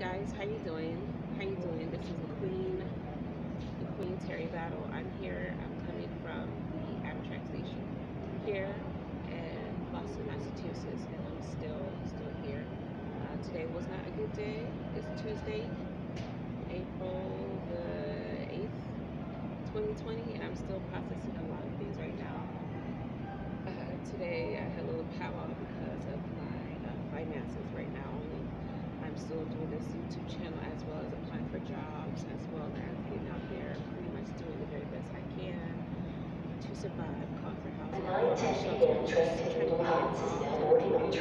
guys, how you doing? How you doing? This is the Queen Terry Battle. I'm here. I'm coming from the Amtrak station here in Boston, Massachusetts, and I'm still here. Today was not a good day. It's Tuesday, April the 8th, 2020, and I'm still processing a lot of things right now. Today I had a little powwow because of my finances right now. I'm still doing this YouTube channel as well as applying for jobs, as well as getting out there, pretty much doing the very best I can to survive, call for housing, shelter, just trying to be involved in the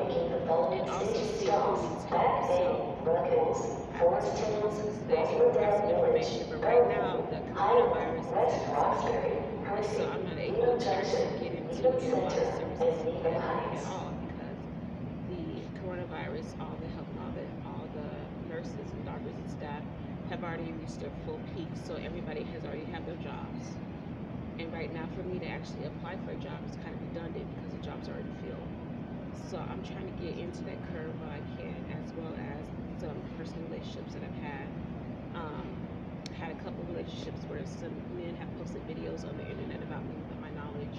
community, and also see who needs help. So I was to post this today, got some information, but right now the coronavirus is at its peak, so I'm not able to actually get into a lot of services at all, because the coronavirus, all the help, all the nurses and doctors and staff have already reached their full peak, so everybody has already had their jobs. And right now, for me to actually apply for a job is kind of redundant because the job's already filled. So I'm trying to get into that curve while I can, as well as some personal relationships that I've had. Had a couple of relationships where some men have posted videos on the internet about me without my knowledge.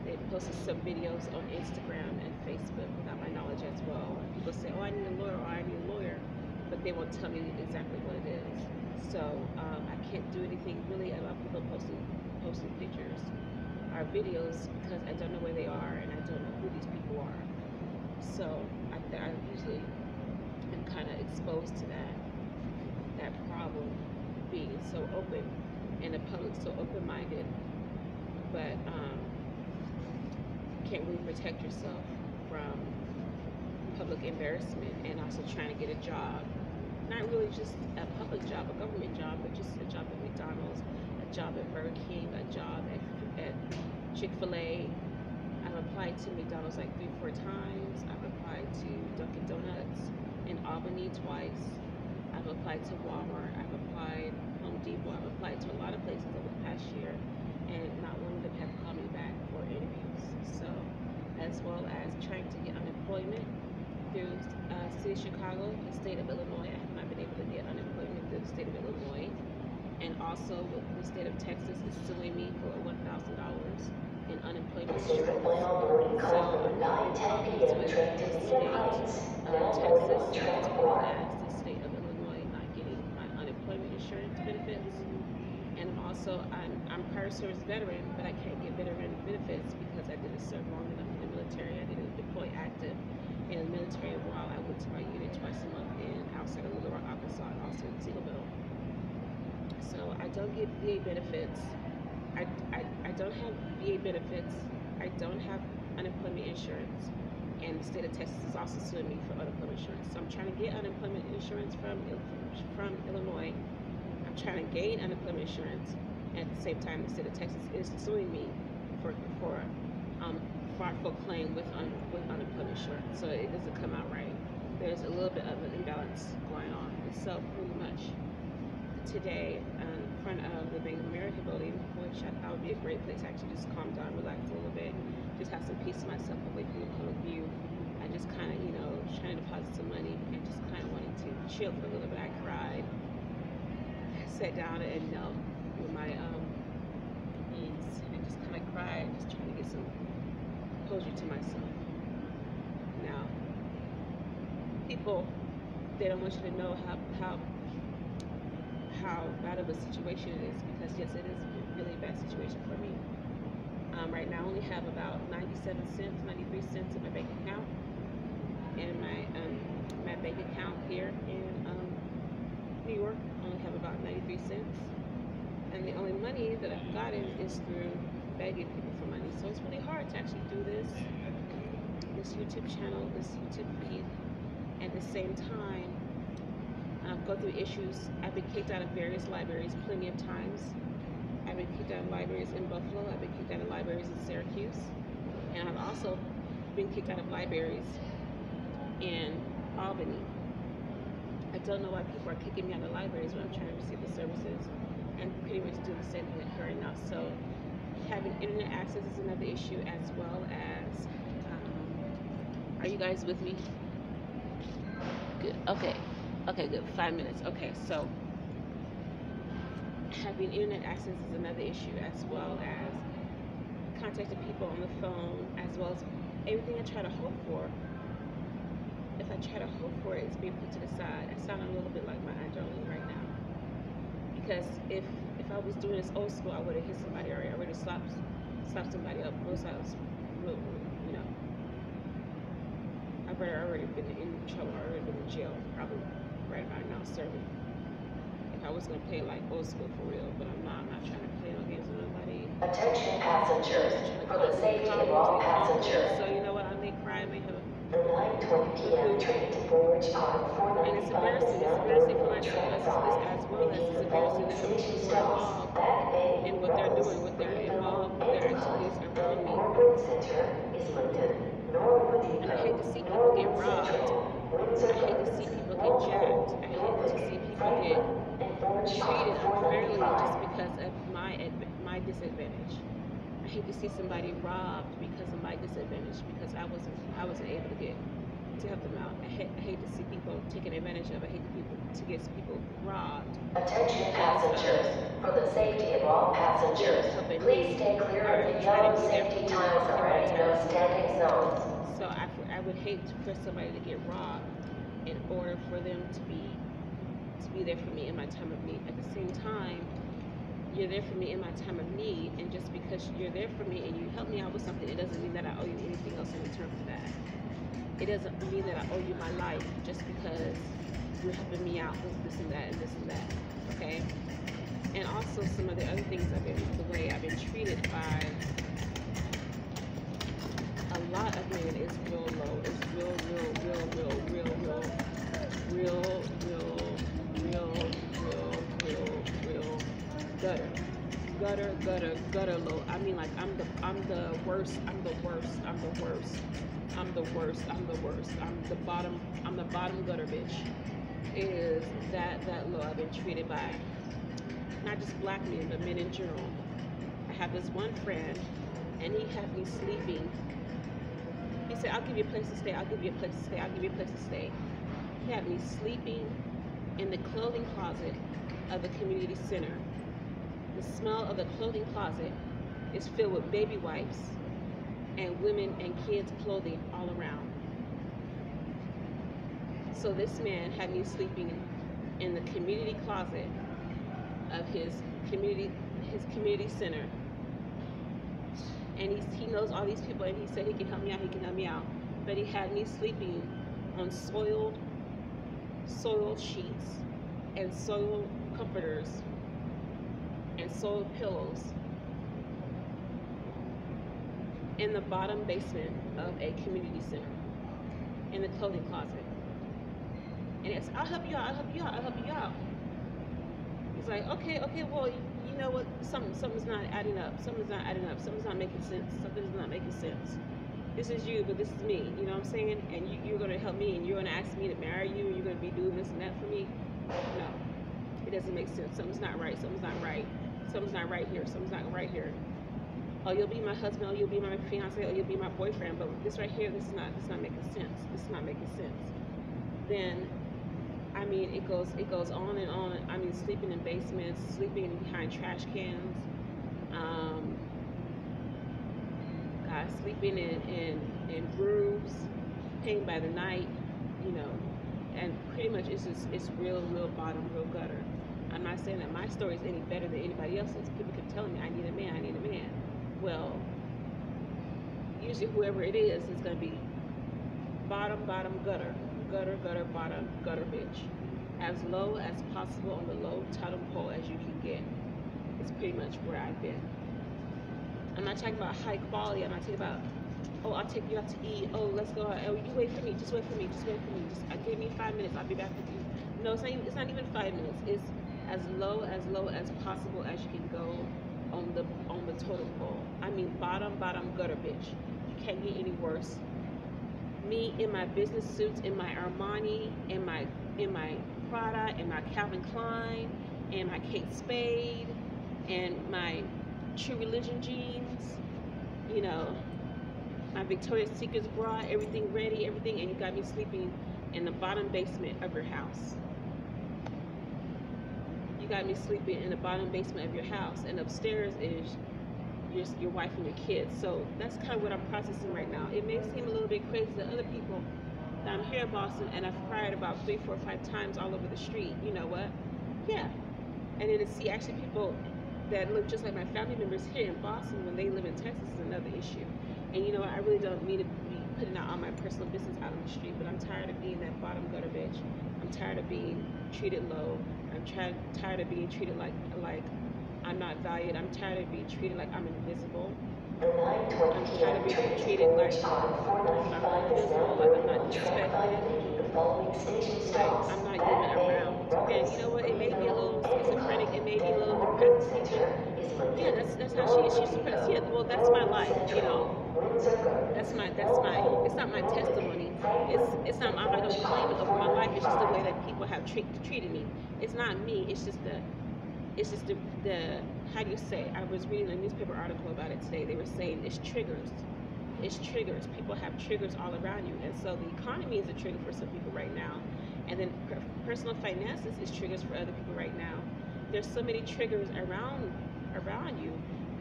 They posted some videos on Instagram and Facebook without my knowledge as well. And people say, oh, I need a lawyer, or I need a lawyer, but they won't tell me exactly what it is. So I can't do anything really about people posting pictures or videos because I don't know where they are and I don't know who these people are. So I usually am kind of exposed to that problem, being so open and the public so open-minded, but can't really protect yourself from public embarrassment, and also trying to get a job, not really just a public job, a government job, but just a job at McDonald's, a job at Burger King, a job at Chick-fil-A. I've applied to McDonald's like 3-4 times. I've applied to Dunkin' Donuts in Albany twice. I've applied to Walmart. I've applied Home Depot. I've applied to a lot of places over the past year, and not one of them have called me back for interviews. So, as well as trying to get unemployment through City of Chicago, the state of Illinois. I have not been able to get unemployment through the state of Illinois. And also with the state of Texas is suing me for $1,000 in unemployment insurance. So I'm having problems with the state of Texas, as well as the state of Illinois not getting my unemployment insurance benefits. And I'm prior service veteran, but I can't get veteran benefits because I didn't serve long enough in the military. I didn't deploy active in the military while I went to my unit twice a month outside of Little Rock, Arkansas, and also in Seagoville. So I don't get VA benefits. I don't have VA benefits. I don't have unemployment insurance, and the state of Texas is also suing me for unemployment insurance. So I'm trying to get unemployment insurance from Illinois. I'm trying to gain unemployment insurance, and at the same time, the state of Texas is suing me for fraudulent claim with unemployment insurance. So it doesn't come out right. There's a little bit of an imbalance going on. And so pretty much today, in front of the Bank of America building, which I thought would be a great place to actually just calm down, relax a little bit, just have some peace to myself away from the public view. I just kind of, trying to deposit some money and just kind of wanted to chill for a little bit. I cried, sat down and knelt with my knees and just kind of cried, just trying to get some closure to myself. Now, people, they don't want you to know how bad of a situation it is, because yes, it is a really bad situation for me. Right now I only have about 97 cents, 93 cents in my bank account, and my bank account here in New York I only have about 93 cents, and the only money that I've gotten is through begging people for money. So it's really hard to actually do this YouTube channel, this YouTube feed, at the same time go through issues. I've been kicked out of various libraries plenty of times. I've been kicked out of libraries in Buffalo. I've been kicked out of libraries in Syracuse. And I've also been kicked out of libraries in Albany. I don't know why people are kicking me out of libraries when I'm trying to receive the services and pretty much do the same thing occurring now. So having internet access is another issue, as well as, are you guys with me? good. Okay. Okay, good. 5 minutes. Okay, so having internet access is another issue, as well as contacting people on the phone, as well as everything I try to hope for. If I try to hope for it, it's being put to the side. I sound a little bit like my Aunt Jolene right now. Because if I was doing this old school, I would have hit somebody already. I would have slapped somebody up. Most I was, you know, I've already been in trouble. I've already been in jail, probably right about now serving. If I was gonna play like old school for real, but I'm not. I'm not trying to play no games with nobody. Attention passengers, for the safety of all passengers. So you know what? I may cry. I may have. The 9:20 p.m. train to Forge on 495 And it's is embarrassing. now It's embarrassing for moving myself track as well as side, it's making the embarrassing following that other station people are stops: involved Back Bay, in what they're Rose, doing, what they're involved, what their activities and around me. corporate center, Islington, Norwood And I Depot, hate to see people get Norwood robbed. Central, Windsor I hate to Roads, see people get Walpole, jacked. I hate to Phillips, see people get Franklin, and Forge treated on unfairly 495. just because of my disadvantage. I hate to see somebody robbed because of my disadvantage, because I wasn't able to help them out. I hate to see people taken advantage of. I hate to get people robbed. Attention passengers, for the safety of all passengers, please stay clear of the yellow safety tiles around no standing zones. So I would hate for somebody to get robbed in order for them to be there for me in my time of need. At the same time, you're there for me in my time of need, and just because you're there for me and you help me out with something, it doesn't mean that I owe you anything else in return for that. It doesn't mean that I owe you my life just because you're helping me out with this and that and this and that, okay? And also some of the other things the way I've been treated by a lot of men is real low. It's real gutter low. I mean, like I'm the worst. I'm the bottom gutter bitch. It is that low. I've been treated by not just black men, but men in general. I have this one friend, and he had me sleeping. He said, "I'll give you a place to stay. I'll give you a place to stay. I'll give you a place to stay." He had me sleeping in the clothing closet of the community center. The smell of the clothing closet is filled with baby wipes and women and kids' clothing all around. So this man had me sleeping in the community closet of his community center. And he knows all these people, and he said he can help me out, But he had me sleeping on soiled sheets and soiled comforters and soiled pillows in the bottom basement of a community center in the clothing closet. And it's, I'll help you out. He's like, okay, well, you know what? Something's not adding up. Something's not making sense. Something's not making sense. This is you, but this is me. You know what I'm saying? And you're going to help me, and you're going to ask me to marry you, and you're going to be doing this and that for me. No, it doesn't make sense. Something's not right. Something's not right here. Something's not right here. Oh, you'll be my husband. Oh, you'll be my fiance. Oh, you'll be my boyfriend. But this right here, this is not making sense. This is not making sense. Then, I mean, it goes on and on. I mean, sleeping in basements, sleeping behind trash cans, sleeping in rooms, paying by the night, you know, and pretty much it's real bottom, real gutter. I'm not saying that my story is any better than anybody else's. People keep telling me I need a man. Well, usually whoever it is going to be bottom, bottom, gutter, bottom, gutter bitch. As low as possible on the low totem pole as you can get. It's pretty much where I've been. I'm not talking about high quality. I'm not talking about, oh, I'll take you out to eat. Oh, let's go out. Oh, you wait for me. Just wait for me. Just give me 5 minutes. I'll be back with you. No, it's not even 5 minutes. It's as low as possible as you can go on the totem pole. I mean, bottom, gutter bitch. You can't get any worse. Me in my business suits, in my Armani, in my Prada, in my Calvin Klein, and my Kate Spade, and my True Religion jeans, you know, my Victoria's Secrets bra, everything ready, everything, and you got me sleeping in the bottom basement of your house. You got me sleeping in the bottom basement of your house, and upstairs is your wife and your kids. So that's kind of what I'm processing right now. It may seem a little bit crazy to other people that I'm here in Boston and I've cried about 3, 4, 5 times all over the street. You know what? Yeah. And then to see actually people that look just like my family members here in Boston when they live in Texas is another issue. And you know what? I really don't mean to be putting out all my personal business out on the street, but I'm tired of being that bottom gutter bitch. I'm tired of being treated low. I'm tired of being treated like I'm not valued. I'm tired of being treated like I'm invisible. I'm tired of being treated like I'm invisible, like I'm not respected, like I'm not even around. And you know what? It may be a little schizophrenic. It may be a little depressed to people. Yeah, that's how she is. She's depressed. Yeah, well, that's my life. You know, that's my. It's not my testimony. It's not. I'm not gonna claim it over my life. It's just the way that people have treated me. It's not me. It's just the how do you say? I was reading a newspaper article about it today. They were saying it's triggers. It's triggers. People have triggers all around you, and so the economy is a trigger for some people right now, and then personal finances is triggers for other people right now. There's so many triggers around you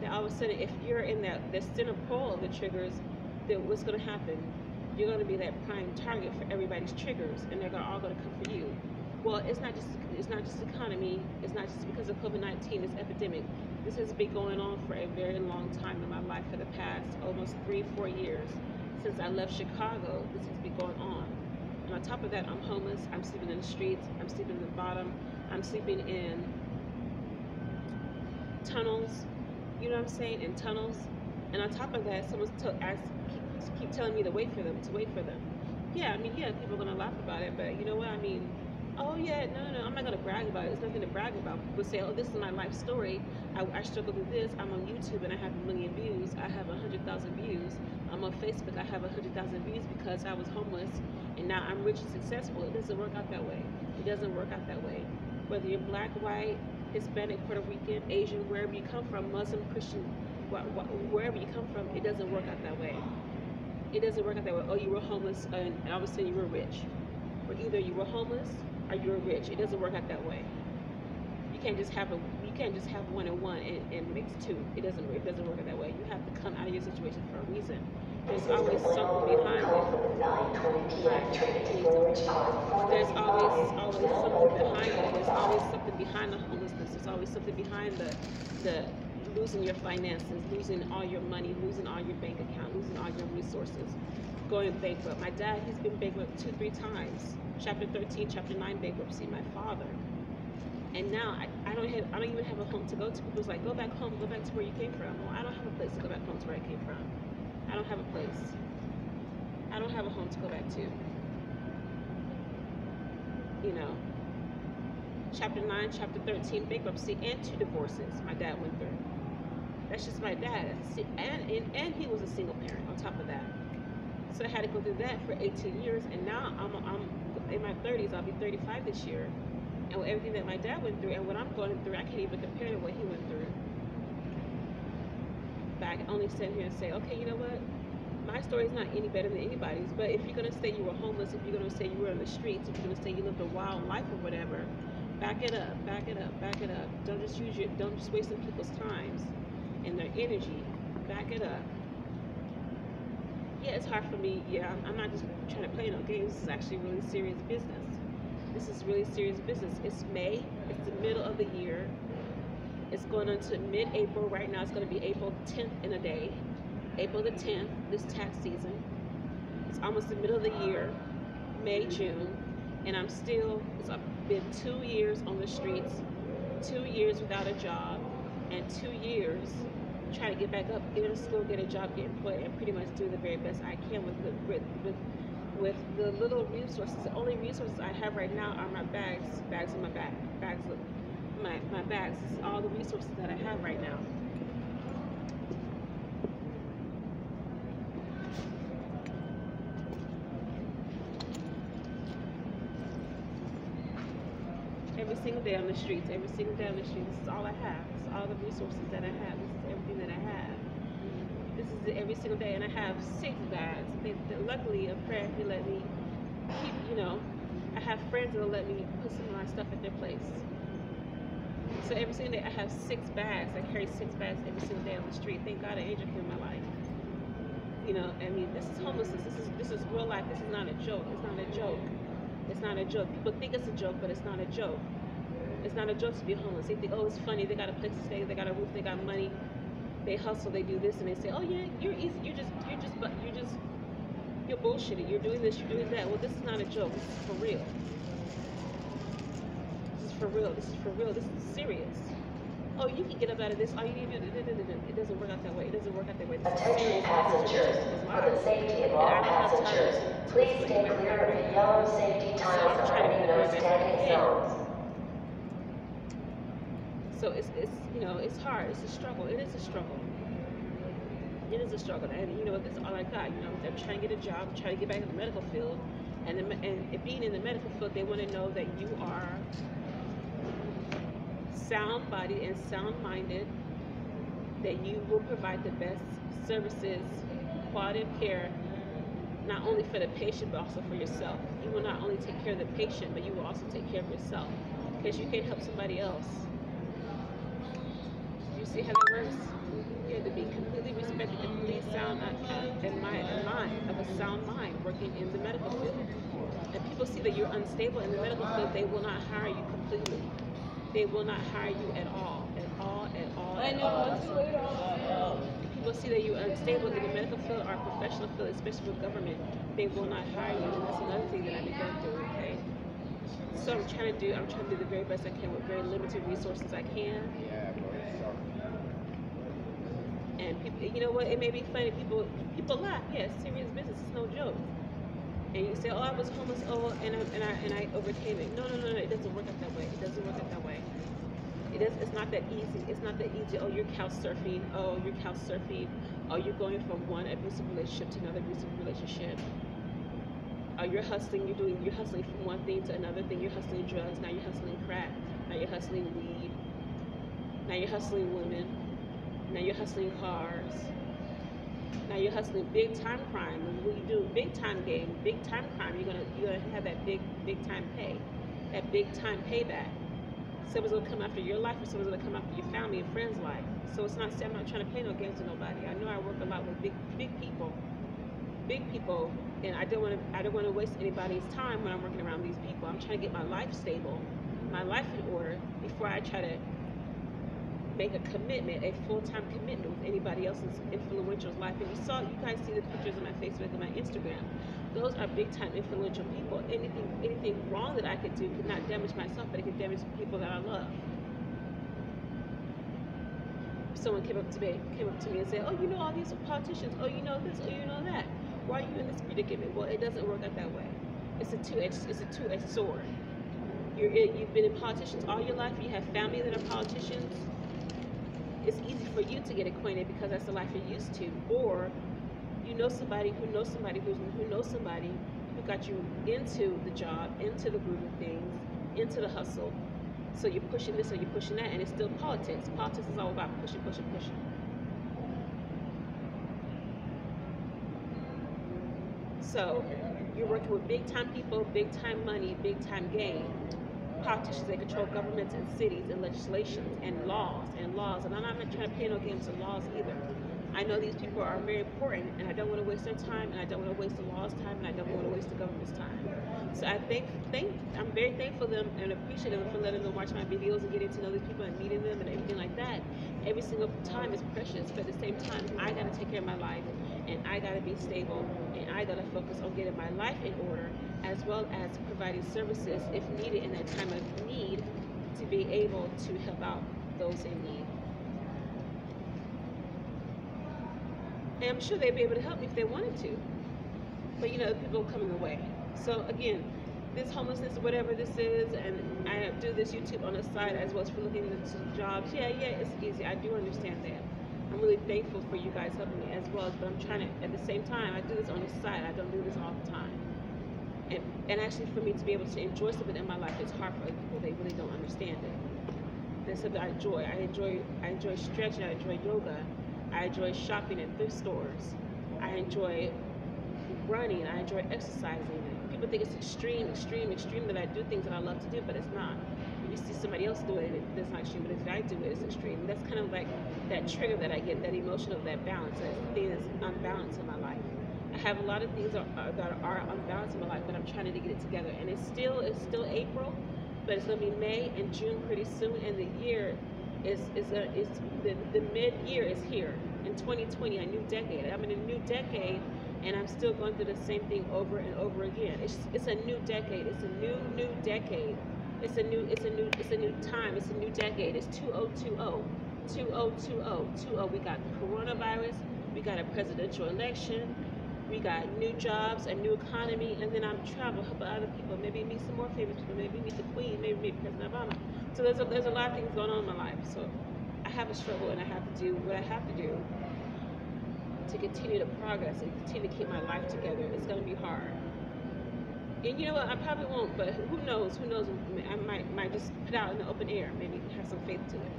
that all of a sudden, if you're in the center pole of the triggers, then what's going to happen? You're going to be that prime target for everybody's triggers, and they're all going to come for you. Well, it's not just economy. It's not just because of COVID-19. This epidemic. This has been going on for a very long time in my life, for the past almost 3, 4 years since I left Chicago. This has been going on. And on top of that, I'm homeless. I'm sleeping in the streets. I'm sleeping in the bottom. I'm sleeping in tunnels. You know what I'm saying? In tunnels. And on top of that, someone's keep telling me to wait for them. Yeah, I mean, yeah, people are gonna laugh about it, but you know what? I mean. Oh yeah, no, I'm not gonna brag about it. It's nothing to brag about. People say, oh, this is my life story. I struggled with this. I'm on YouTube and I have 1 million views. I have 100,000 views. I'm on Facebook. I have 100,000 views because I was homeless and now I'm rich and successful. It doesn't work out that way. It doesn't work out that way. Whether you're black, white, Hispanic, Puerto Rican, Asian, wherever you come from, Muslim, Christian, wherever you come from, it doesn't work out that way. It doesn't work out that way. Oh, you were homeless and all of a sudden you were rich. Or either you were homeless or you're rich. It doesn't work out that way. You can't just have one and one and mix two. It doesn't work out that way. You have to come out of your situation for a reason. There's always something behind it. There's always something behind it. There's always something behind the homelessness. There's always something behind the losing your finances, losing all your money, losing all your bank account, losing all your resources, going bankrupt. My dad, he's been bankrupt 2, 3 times. Chapter 13, Chapter 9 bankruptcy. My father. And now I don't even have a home to go to. People's like, go back home, go back to where you came from. Well, I don't have a place to go back home to where I came from. I don't have a place. I don't have a home to go back to. You know. Chapter 9, Chapter 13 bankruptcy and 2 divorces my dad went through. That's just my dad. And he was a single parent on top of that. So I had to go through that for 18 years, and now I'm in my 30s. I'll be 35 this year. And with everything that my dad went through and what I'm going through, I can't even compare to what he went through. But I can only stand here and say, okay, you know what? My story is not any better than anybody's. But if you're going to say you were homeless, if you're going to say you were on the streets, if you're going to say you lived a wild life or whatever, back it up, back it up, back it up. Don't just waste some people's times and their energy. Back it up. Yeah, it's hard for me. Yeah, I'm not just trying to play no games. This is actually really serious business. This is really serious business. It's May. It's the middle of the year. It's going into mid-April. Right now, it's going to be April 10th in a day. April the 10th, this tax season. It's almost the middle of the year, May, June, and it's been 2 years on the streets, 2 years without a job, and 2 years trying to get back up, get into school, get a job, get employed, and pretty much do the very best I can with the little resources. The only resources I have right now are my bags on my back, my bags. This is all the resources that I have right now. Every single day on the streets, this is all I have. This is all the resources that I have. This is everything that I have. This is every single day, and I have 6 bags. Luckily, a friend, he let me keep, I have friends that'll let me put some of my stuff at their place. So every single day I have 6 bags. I carry 6 bags every single day on the street. Thank God an angel came in my life. I mean, this is homelessness. This is real life. This is not a joke. It's not a joke. It's not a joke. People think it's a joke, but it's not a joke. It's not a joke to be homeless. They think, oh, it's funny. They got a place to stay. They got a roof. They got money. They hustle. They do this, and they say, oh yeah, you're easy. You're bullshitting. You're doing this. You're doing that. Well, this is not a joke. This is for real. This is for real. This is for real. This is serious. Oh, you can get up out of this. All you need to do, it doesn't work out that way. It doesn't work out that way. Attention passengers. For the safety of all passengers, please stay clear of the yellow safety tiles or any no standing zones. So it's hard. It's a struggle. It is a struggle. It is a struggle. And this is all I got. I'm trying to get a job, trying to get back in the medical field, and being in the medical field, they want to know that you are sound-bodied and sound-minded, that you will provide the best services, quality of care, not only for the patient but also for yourself. You will not only take care of the patient, but you will also take care of yourself, because you can't help somebody else. You see how that works? You have to be completely respected, completely sound in mind of a sound mind working in the medical field. And people see that you're unstable in the medical field, they will not hire you completely. They will not hire you at all. People see that you're unstable in the medical field or professional field, especially with government, they will not hire you. And that's another thing that I've been going through, okay? So I'm trying to do the very best I can with very limited resources I can. And people, you know what, it may be funny, people laugh, yes, serious business, it's no joke. And you say, oh, I was homeless, and I overcame it. No, it doesn't work out that way. It doesn't work out that way. It's not that easy. It's not that easy. Oh, you're couch surfing. Oh, you're going from one abusive relationship to another abusive relationship. Oh, you're hustling. You're hustling from one thing to another thing. You're hustling drugs. Now you're hustling crack. Now you're hustling weed. Now you're hustling women. Now you're hustling cars. Now you're hustling big time crime. When you do big time game, big time crime, you're gonna have that big time pay, that big time payback. Someone's gonna come after your life, or someone's gonna come after your family and friends' life. So it's not. I'm not trying to play no games with nobody. I know I work a lot with big people, and I don't want to waste anybody's time when I'm working around these people. I'm trying to get my life stable, my life in order before I try to make a commitment, a full-time commitment with anybody else's influential life. And you guys see the pictures on my Facebook and my Instagram. Those are big-time influential people. Anything wrong that I could do could not damage myself, but it could damage people that I love. Someone came up to me and said, oh, you know all these politicians, oh, you know this, oh, you know that. Why are you in this predicament? Well, it doesn't work out that way. It's a two-edged sword. You've been in politicians all your life, you have family that are politicians. It's easy for you to get acquainted because that's the life you're used to, or you know somebody who knows somebody who knows somebody who got you into the job, into the groove of things, into the hustle. So you're pushing this or you're pushing that, and it's still politics. Politics is all about pushing. So you're working with big time people, big time money, big time game. Politicians, they control governments and cities and legislations and laws. And I'm not trying to play no games with laws either. I know these people are very important, and I don't want to waste their time, and I don't want to waste the law's time, and I don't want to waste the government's time. So I'm very thankful to them and appreciative for letting them watch my videos and getting to know these people and meeting them and everything like that. Every single time is precious, but at the same time, I got to take care of my life, and I got to be stable, and I got to focus on getting my life in order, as well as providing services if needed in that time of need to be able to help out those in need. And I'm sure they'd be able to help me if they wanted to. But people coming away. So again, this homelessness, whatever this is, and I do this YouTube on the side as well as for looking into jobs. Yeah, it's easy. I do understand that. I'm really thankful for you guys helping me as well, but I'm trying to, at the same time, I do this on the side. I don't do this all the time. And actually for me to be able to enjoy something in my life, it's hard for other people. They really don't understand it. There's something I enjoy. I enjoy stretching. I enjoy yoga. I enjoy shopping at thrift stores. I enjoy running. I enjoy exercising. People think it's extreme that I do things that I love to do, but it's not. If you see somebody else do it, it's not extreme. But if I do it, it's extreme. That's kind of like that trigger that I get, that emotion of that balance. That thing is unbalanced in my life. I have a lot of things that are unbalanced in my life, but I'm trying to get it together. And it's still April, but it's gonna be May and June pretty soon, and the year is the mid-year is here. In 2020, a new decade. I'm in a new decade, and I'm still going through the same thing over and over again. It's a new decade. It's a new decade. It's a new time. It's a new decade. It's 2020. 2020. We got coronavirus. We got a presidential election. We got new jobs, a new economy, and then I'm traveling, helping other people. Maybe meet some more famous people. Maybe meet the Queen. Maybe meet President Obama. So there's a lot of things going on in my life. So I have a struggle, and I have to do what I have to do to continue to progress and continue to keep my life together. It's going to be hard. And you know what? I probably won't, but who knows? Who knows? I might just put out in the open air. Maybe have some faith to it.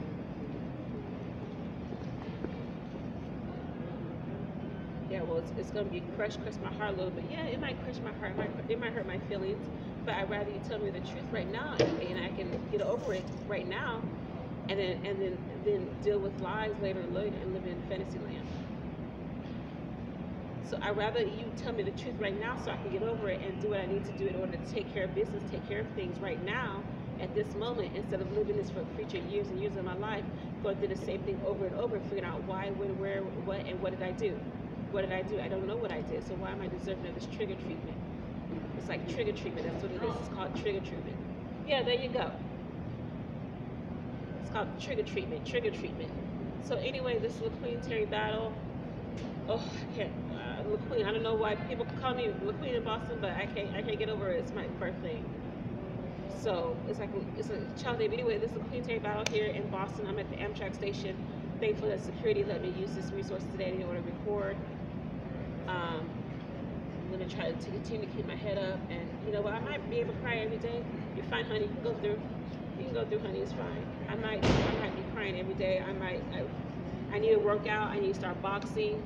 Yeah, well, it's going to be crush my heart a little bit. Yeah, it might crush my heart. It might hurt my feelings. But I'd rather you tell me the truth right now, and I can get over it right now, and then deal with lies later and live in fantasy land. So I'd rather you tell me the truth right now so I can get over it and do what I need to do in order to take care of business, take care of things right now at this moment, instead of living this for future years and years of my life, going through the same thing over and over, figuring out why, when, where, what, and what did I do? What did I do? I don't know what I did, so why am I deserving of this trigger treatment? It's like trigger treatment. That's what it is. It's called trigger treatment. Yeah, there you go. It's called trigger treatment. Trigger treatment. So anyway, this is LaQueen Terry battle. Oh, I can't. LaQueen. I don't know why people call me LaQueen in Boston, but I can't get over it. It's my birthday. So it's a child day. But anyway, this is LaQueen Terry battle here in Boston. I'm at the Amtrak station. Thankful that security let me use this resource today in order to record. I'm gonna try to continue to keep my head up, and you know what? I might be able to cry every day. You're fine, honey. You can go through. You can go through, honey. It's fine. I might be crying every day. I need to work out. I need to start boxing.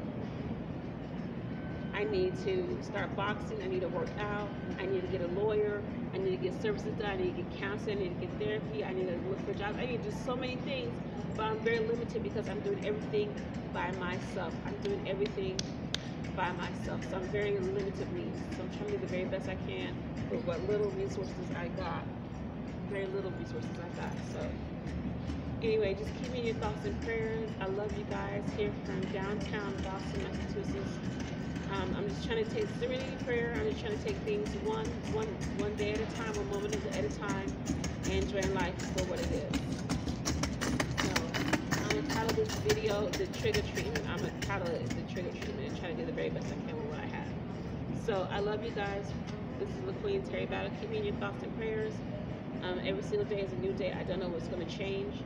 I need to start boxing. I need to work out. I need to get a lawyer. I need to get services done. I need to get counseling. I need to get therapy. I need to look for jobs. I need to do so many things, but I'm very limited because I'm doing everything by myself. I'm doing everything by myself, so I'm very limited means. So I'm trying to do the very best I can with what little resources I got. Very little resources I got. So anyway, just keep me in your thoughts and prayers. I love you guys here from downtown Boston, Massachusetts. I'm just trying to take serenity prayer. I'm just trying to take things one day at a time, one moment at a time, and enjoying life for what it is. So I'm gonna title this video "The Trigger Treatment." I'm gonna title it "The Trigger Treatment" and try to do the very best I can with what I have. So I love you guys. This is LaQueen Terry battle. Keep me in your thoughts and prayers. Every single day is a new day. I don't know what's going to change,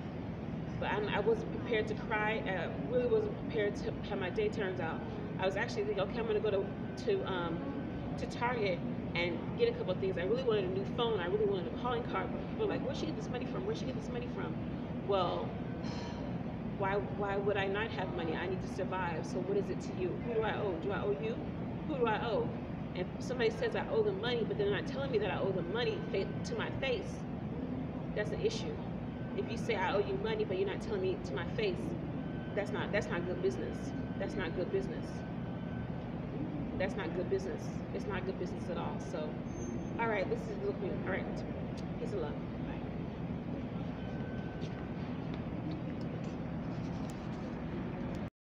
but I wasn't prepared to cry. I really wasn't prepared to how my day turns out. I was actually thinking, okay, I'm going to go to Target and get a couple of things. I really wanted a new phone. I really wanted a calling card. People were like, where'd she get this money from? Where'd she get this money from? Well, why would I not have money? I need to survive. So what is it to you? Who do I owe? Do I owe you? Who do I owe? And somebody says I owe them money, but they're not telling me that I owe them money to my face. That's an issue. If you say I owe you money, but you're not telling me to my face, that's not good business. That's not good business. That's not good business. It's not good business at all. So, all right, this is LaQueen. All right, peace and love.